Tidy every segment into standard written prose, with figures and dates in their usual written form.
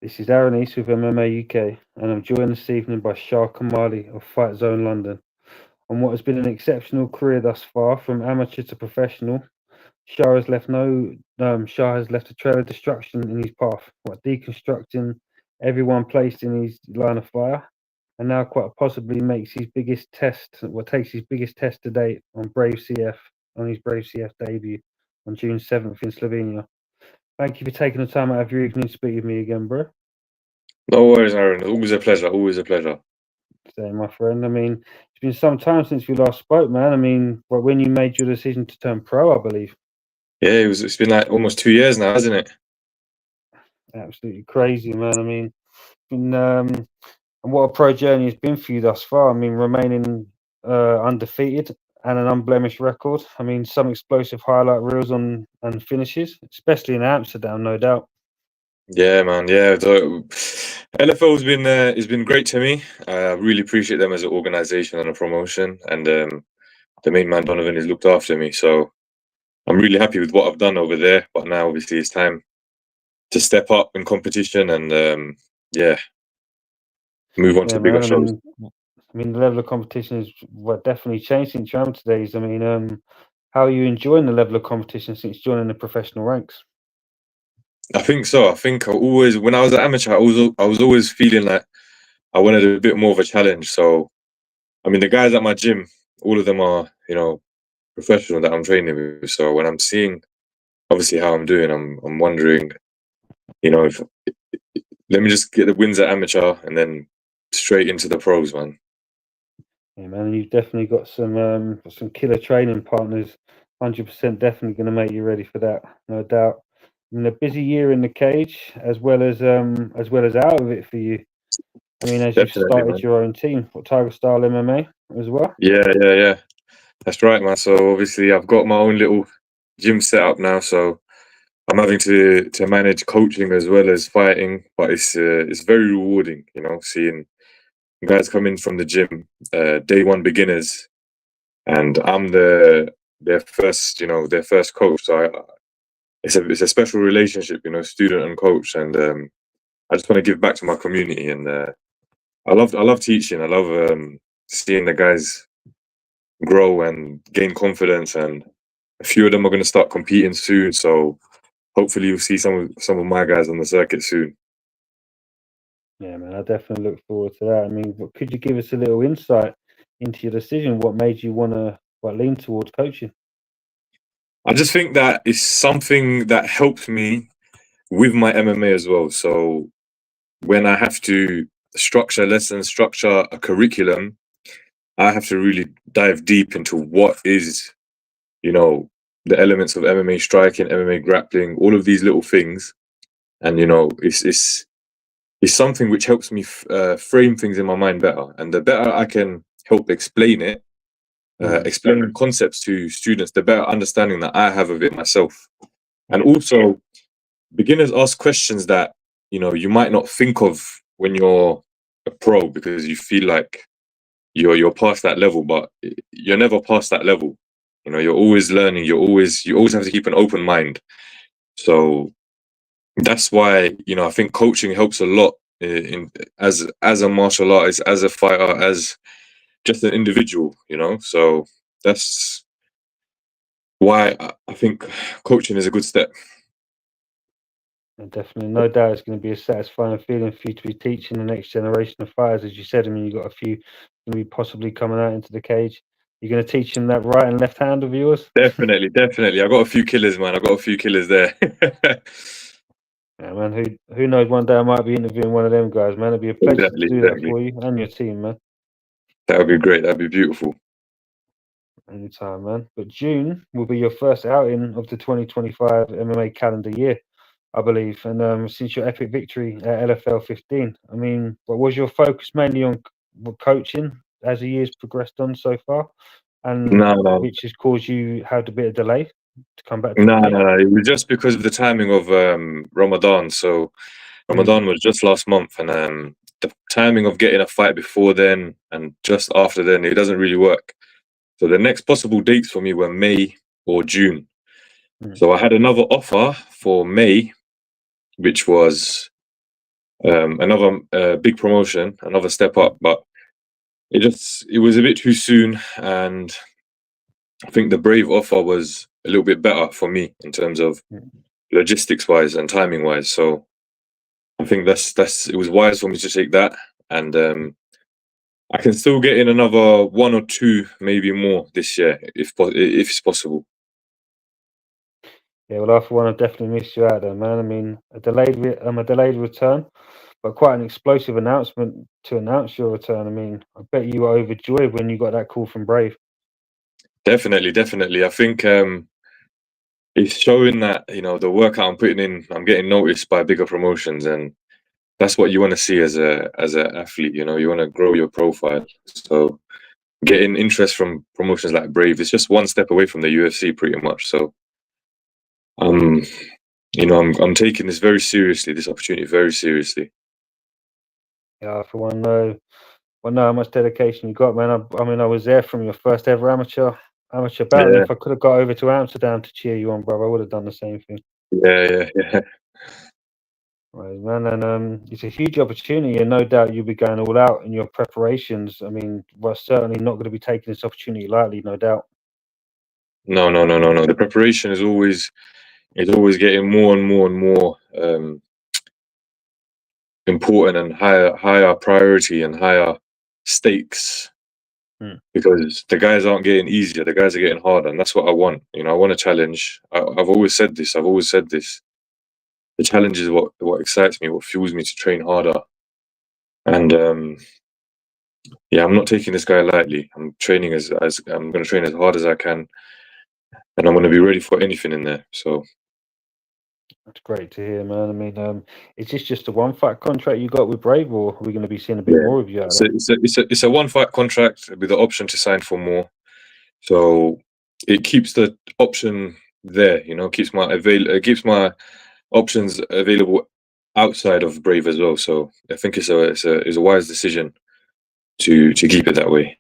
This is Aaron East with MMA UK, and I'm joined this evening by Shah Kamali of Fightzone London. On what has been an exceptional career thus far, from amateur to professional, Shah has left a trail of destruction in his path, deconstructing everyone placed in his line of fire, and now quite possibly takes his biggest test to date on his Brave CF debut on June 7th in Slovenia. Thank you for taking the time out of your evening to speak with me again, bro. No worries, Aaron. Always a pleasure. Always a pleasure. Same, my friend. It's been some time since we last spoke, man. When you made your decision to turn pro, I believe. Yeah, it's been like almost 2 years now, hasn't it? Absolutely crazy, man. And what a pro journey it's been for you thus far. Remaining undefeated and an unblemished record. Some explosive highlight reels and finishes, especially in Amsterdam, no doubt. Yeah, man. Yeah, the LFL has been great to me. I really appreciate them as an organisation and a promotion, and the main man Donovan has looked after me. So I'm really happy with what I've done over there. But now, obviously, it's time to step up in competition and move on to bigger shows. The level of competition has definitely changed since your amateur days. How are you enjoying the level of competition since joining the professional ranks? I think so. I think when I was an amateur, I was always feeling like I wanted a bit more of a challenge. So, the guys at my gym, all of them are, professional that I'm training with. So when I'm seeing, obviously, how I'm doing, I'm wondering, if let me just get the wins at amateur and then straight into the pros, man. Yeah, man, you've definitely got some killer training partners. 100% definitely going to make you ready for that, no doubt. A busy year in the cage, as well as out of it for you. As you've Definitely, started man. your own team for Tiger Style MMA as well. Yeah. That's right, man. So obviously, I've got my own little gym set up now. So I'm having to manage coaching as well as fighting, but it's very rewarding, seeing guys come in from the gym, day one beginners, and I'm their first coach. So it's a special relationship, student and coach, and I just want to give back to my community, and I love teaching. I love seeing the guys grow and gain confidence, and a few of them are going to start competing soon. So hopefully you'll see some of my guys on the circuit soon. Yeah, man, I definitely look forward to that. Could you give us a little insight into your decision? What made you want to lean towards coaching? I just think that it's something that helps me with my MMA as well. So when I have to structure lessons, structure a curriculum, I have to really dive deep into what is, the elements of MMA striking, MMA grappling, all of these little things, and it's something which helps me frame things in my mind better. And the better I can help explain it, explain concepts to students, the better understanding that I have of it myself. And also, beginners ask questions that you might not think of when you're a pro, because you feel like you're past that level, but you're never past that level. You're always learning. You always have to keep an open mind. So that's why I think coaching helps a lot as a martial artist, as a fighter, as just an individual. So that's why I think coaching is a good step. And definitely, no doubt, it's going to be a satisfying feeling for you to be teaching the next generation of fighters, as you said. You've got a few going to be possibly coming out into the cage. You're going to teach them that right and left hand of yours. Definitely. I got a few killers, man. I got a few killers there. Yeah, man. Who knows? One day I might be interviewing one of them guys, man. It'd be a pleasure to do that for you and your team, man. That would be great. That'd be beautiful. Anytime, man. But June will be your first outing of the 2025 MMA calendar year, I believe. And since your epic victory at LFL 15, what was your focus mainly on coaching as the years progressed on so far? And No. which has caused you had a bit of delay to come back to No. It was just because of the timing of Ramadan. So Ramadan was just last month, and the timing of getting a fight before then and just after then, it doesn't really work. So the next possible dates for me were May or June. So I had another offer for May, which was another big promotion, another step up, but it was a bit too soon, and I think the Brave offer was a little bit better for me in terms of logistics wise and timing wise. So I think it was wise for me to take that, and I can still get in another one or two, maybe more this year if it's possible. Yeah, well, I for one, I definitely missed you out there, man. I mean, a delayed return, but quite an explosive announcement to announce your return. I mean, I bet you were overjoyed when you got that call from Brave. Definitely, definitely. I think it's showing that the workout I'm putting in, I'm getting noticed by bigger promotions, and that's what you want to see as an athlete. You want to grow your profile. So getting interest from promotions like Brave is just one step away from the UFC, pretty much. So I'm taking this very seriously. This opportunity very seriously. Yeah, for one, know how much dedication you got, man. I mean, I was there from your first ever amateur battle, and Yeah, if I could have got over to Amsterdam to cheer you on, bro, I would have done the same thing. yeah. Right, man, and it's a huge opportunity, and no doubt you'll be going all out in your preparations. I mean, we're certainly not going to be taking this opportunity lightly, no doubt. No. The preparation is always getting more and more and more important and higher priority and higher stakes, because the guys aren't getting easier, the guys are getting harder, and that's what I want. I want a challenge. I've always said this. The challenge is what excites me, what fuels me to train harder. And yeah, I'm not taking this guy lightly. I'm training as I'm going to train as hard as I can, and I'm going to be ready for anything in there. So That's great to hear, man. I mean, is this just a one fight contract you got with Brave, or are we going to be seeing a bit yeah, more of you out there? it's a one fight contract with the option to sign for more. So it keeps the option there, keeps my options available outside of Brave as well. So I think it's a wise decision to keep it that way.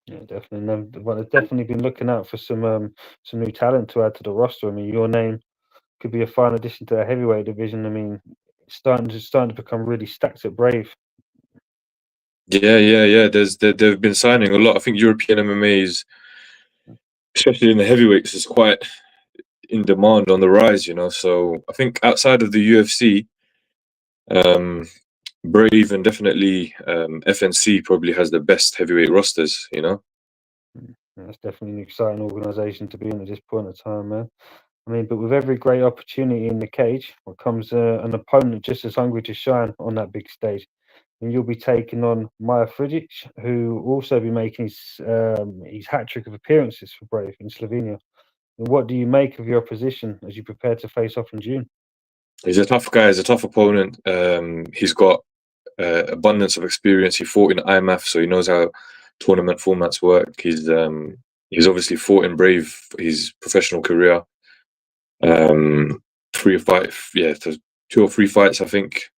Yeah, definitely. Well, they've definitely been looking out for some new talent to add to the roster. I mean, your name could be a fine addition to the heavyweight division. I mean, it's starting to become really stacked at Brave. Yeah. They've been signing a lot. I think European MMA is, especially in the heavyweights, is quite in demand, on the rise. So I think outside of the UFC, um, Brave and definitely FNC probably has the best heavyweight rosters. Yeah, that's definitely an exciting organisation to be in at this point in time, man. I mean, but with every great opportunity in the cage, comes an opponent just as hungry to shine on that big stage. And you'll be taking on Maya Fridic, who will also be making his hat trick of appearances for Brave in Slovenia. And what do you make of your opposition as you prepare to face off in June? He's a tough guy. He's a tough opponent. He's got abundance of experience. He fought in IMAF, so he knows how tournament formats work. He's obviously fought in Brave his professional career. 3 or 5, yeah, 2 or 3 fights, I think.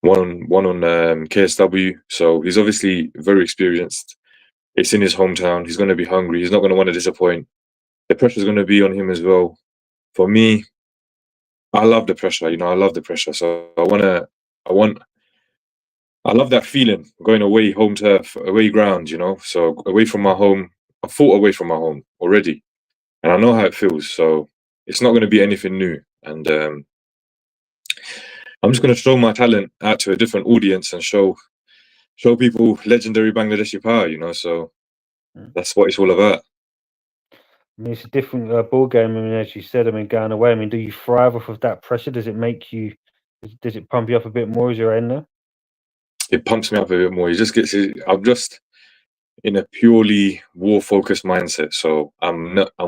One on KSW. So he's obviously very experienced. It's in his hometown. He's going to be hungry. He's not going to want to disappoint. The pressure's going to be on him as well. For me, I love the pressure. I love the pressure. So I love that feeling, going away, home turf, away ground. So away from my home. I fought away from my home already, and I know how it feels. So it's not going to be anything new. And I'm just going to show my talent out to a different audience and show people legendary Bangladeshi power. So Mm. that's what it's all about. I mean, it's a different ball game. I mean, as you said, I mean, going away. I mean, do you thrive off of that pressure? Does it make you? Does it pump you up a bit more as you're in there? It pumps me up a bit more. I'm just in a purely war focused mindset. So I'm not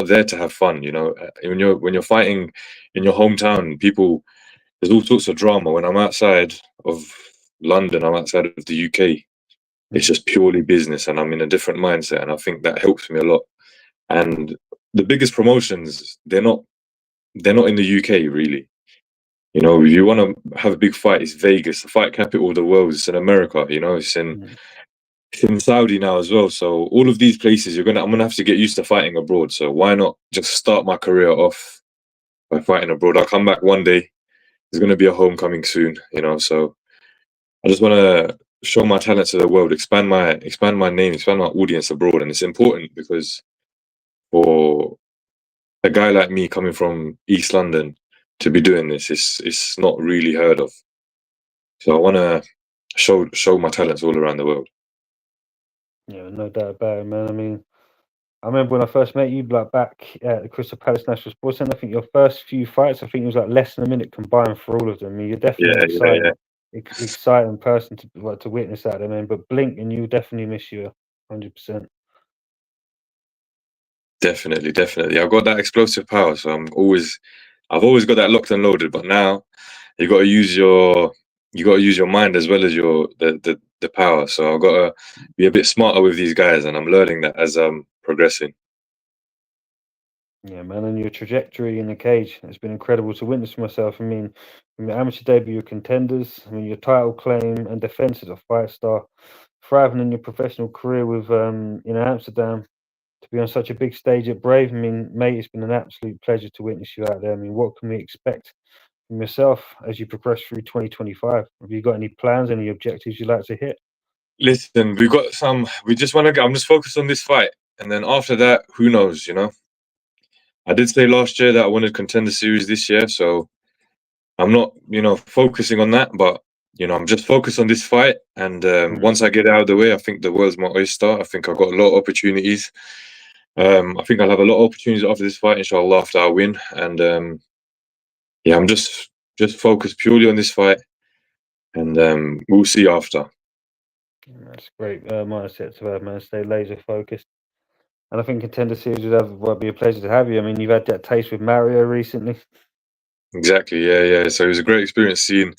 there to have fun. When you're fighting in your hometown, there's all sorts of drama. When I'm outside of London, I'm outside of the UK. It's just purely business, and I'm in a different mindset, and I think that helps me a lot. And the biggest promotions, they're not in the UK really. If you want to have a big fight, it's Vegas, the fight capital of the world. It's in America. It's in Saudi now as well. So all of these places, I'm gonna have to get used to fighting abroad. So why not just start my career off by fighting abroad? I'll come back one day, there's going to be a homecoming soon, you know. So I just want to show my talent to the world, expand my name, expand my audience abroad, and it's important because for a guy like me coming from East London to be doing this, it's not really heard of. So I want to show my talents all around the world. Yeah, no doubt about it, man. I mean, I remember when I first met you, like back at the Crystal Palace National Sports Centre. I think your first few fights, I think it was like less than a minute combined for all of them. I mean, you're definitely an Yeah. exciting person to witness out there, man. But blink and you'll definitely miss you 100%. Definitely. I've got that explosive power, so I've always got that locked and loaded. But now you got to use your mind as well as the power. So I've got to be a bit smarter with these guys, and I'm learning that as I'm progressing. Yeah, man, and your trajectory in the cage has been incredible to witness myself. I mean, from your amateur debut, your contenders, I mean, your title claim and defense as a five-star, thriving in your professional career with Amsterdam, to be on such a big stage at Brave. I mean, mate, it's been an absolute pleasure to witness you out there. I mean, what can we expect from yourself as you progress through 2025? Have you got any plans, any objectives you'd like to hit? Listen, we got some. We just want to go. I'm just focused on this fight, and then after that, who knows? You know, I did say last year that I wanted contender series this year, so I'm not, focusing on that, but I'm just focused on this fight. And once I get it out of the way, I think the world's my oyster. I think I've got a lot of opportunities. I think I'll have a lot of opportunities after this fight, inshallah, after I win. And yeah, I'm just focused purely on this fight, and we'll see after. That's great mindset to have, man. Stay laser focused. And I think contender series would be a pleasure to have you. I mean, you've had that taste with Mario recently. Exactly, yeah. So it was a great experience seeing,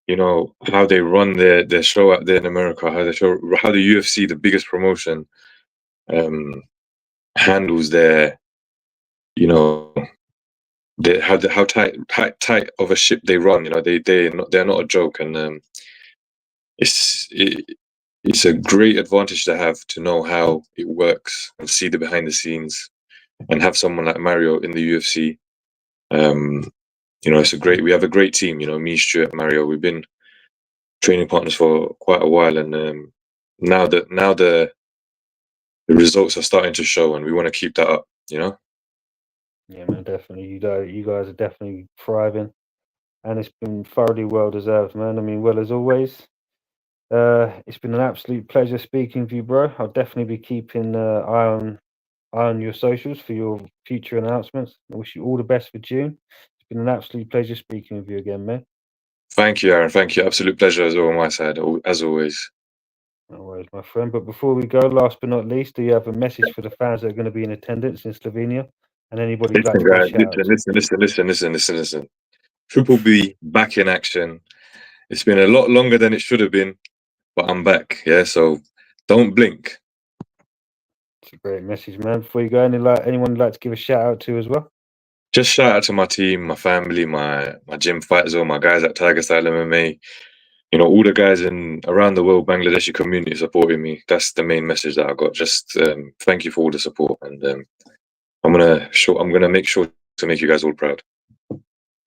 how they run their show out there in America, how the UFC, the biggest promotion, handles their, you know, how tight of a ship they run. They're not a joke, and it's a great advantage to have to know how it works and see the behind the scenes, and have someone like Mario in the UFC. We have a great team. Me, Stuart, Mario. We've been training partners for quite a while, and now the results are starting to show, and we want to keep that up. Yeah, man, definitely. You guys are definitely thriving, and it's been thoroughly well deserved, man. I mean, well, as always, it's been an absolute pleasure speaking with you, bro. I'll definitely be keeping eye on your socials for your future announcements. I wish you all the best for June. It's been an absolute pleasure speaking with you again, man. Thank you, Aaron. Thank you. Absolute pleasure as well on my side, as always. No worries, my friend. But before we go, last but not least, do you have a message for the fans that are going to be in attendance in Slovenia, and anybody you'd like to Listen, give a guys. shout out to? Listen. Triple B back in action. It's been a lot longer than it should have been, but I'm back. Yeah, so don't blink. It's a great message, man. Before you go, anyone you'd like to give a shout out to as well? Just shout out to my team, my family, my gym Fightzone, my guys at Tiger Style MMA. All the guys around the world, Bangladeshi community supporting me. That's the main message that I got. Just thank you for all the support, and I'm gonna make sure to make you guys all proud.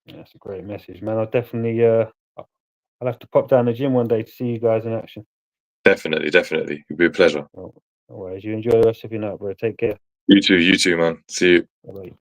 That's a great message, man. I'll definitely I'll have to pop down the gym one day to see you guys in action. Definitely. It'd be a pleasure. No worries. You enjoy the rest of your night, bro. Take care. You too, man. See you. Bye.